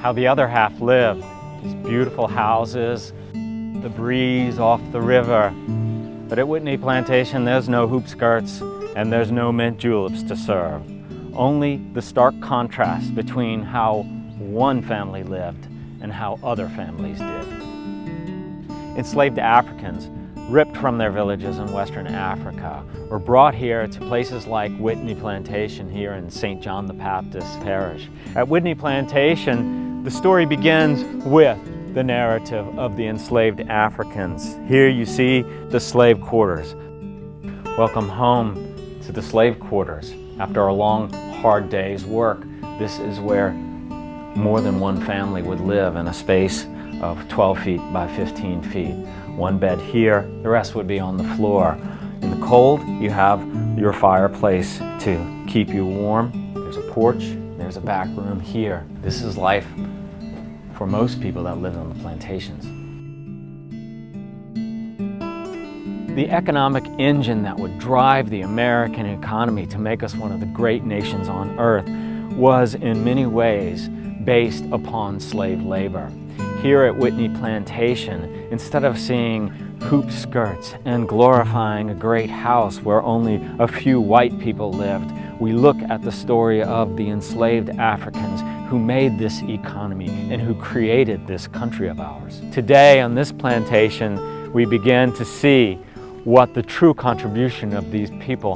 how the other half lived. These beautiful houses, the breeze off the river. But at Whitney Plantation, there's no hoop skirts and there's no mint juleps to serve. Only the stark contrast between how one family lived and how other families did. Enslaved Africans, ripped from their villages in Western Africa, were brought here to places like Whitney Plantation here in St. John the Baptist Parish. At Whitney Plantation, the story begins with the narrative of the enslaved Africans. Here you see the slave quarters. Welcome home to the slave quarters. After a long, hard day's work, this is where more than one family would live in a space of 12 feet by 15 feet. One bed here, the rest would be on the floor. In the cold, you have your fireplace to keep you warm. There's a porch, there's a back room here. This is life for most people that live on the plantations. The economic engine that would drive the American economy to make us one of the great nations on earth was in many ways based upon slave labor. Here at Whitney Plantation, instead of seeing hoop skirts and glorifying a great house where only a few white people lived, we look at the story of the enslaved Africans who made this economy and who created this country of ours. Today on this plantation, we begin to see what the true contribution of these people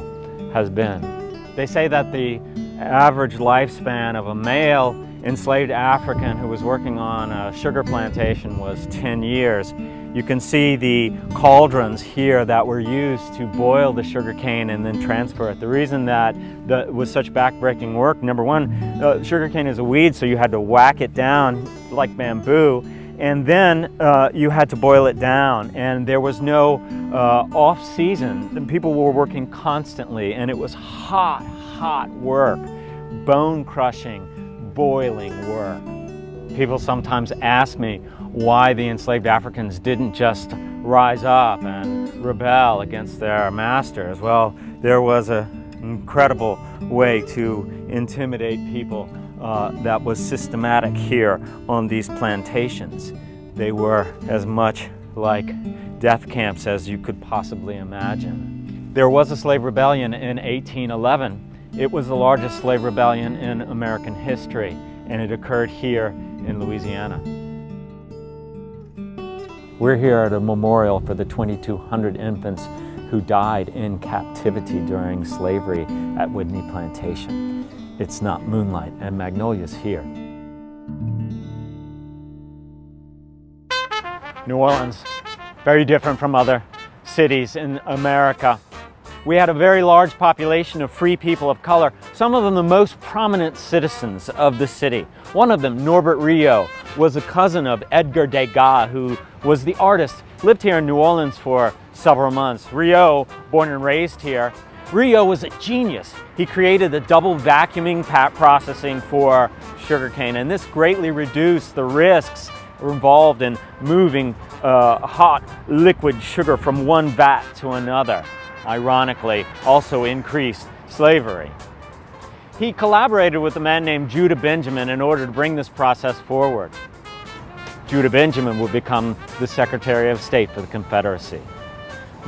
has been. They say that the average lifespan of a male enslaved African who was working on a sugar plantation was 10 years. You can see the cauldrons here that were used to boil the sugar cane and then transfer it. The reason that was such backbreaking work, number one, sugar cane is a weed, so you had to whack it down like bamboo, and then you had to boil it down, and there was no off-season. People were working constantly, and it was hot, hot work, bone-crushing, boiling work. People sometimes ask me why the enslaved Africans didn't just rise up and rebel against their masters. Well, there was an incredible way to intimidate people that was systematic here on these plantations. They were as much like death camps as you could possibly imagine. There was a slave rebellion in 1811. It was the largest slave rebellion in American history, and it occurred here in Louisiana. We're here at a memorial for the 2,200 infants who died in captivity during slavery at Whitney Plantation. It's not moonlight and magnolias here. New Orleans, very different from other cities in America. We had a very large population of free people of color, some of them the most prominent citizens of the city. One of them, Norbert Rio, was a cousin of Edgar Degas, who was the artist, lived here in New Orleans for several months. Rio, born and raised here, Rio was a genius. He created the double vacuuming processing for sugarcane, and this greatly reduced the risks involved in moving hot liquid sugar from one vat to another. Ironically, also increased slavery. He collaborated with a man named Judah Benjamin in order to bring this process forward. Judah Benjamin would become the Secretary of State for the Confederacy.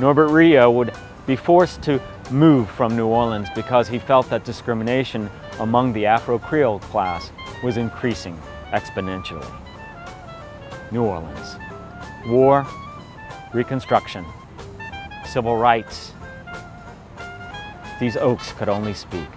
Norbert Rio would be forced to move from New Orleans because he felt that discrimination among the Afro-Creole class was increasing exponentially. New Orleans. War, Reconstruction, civil rights. These oaks could only speak.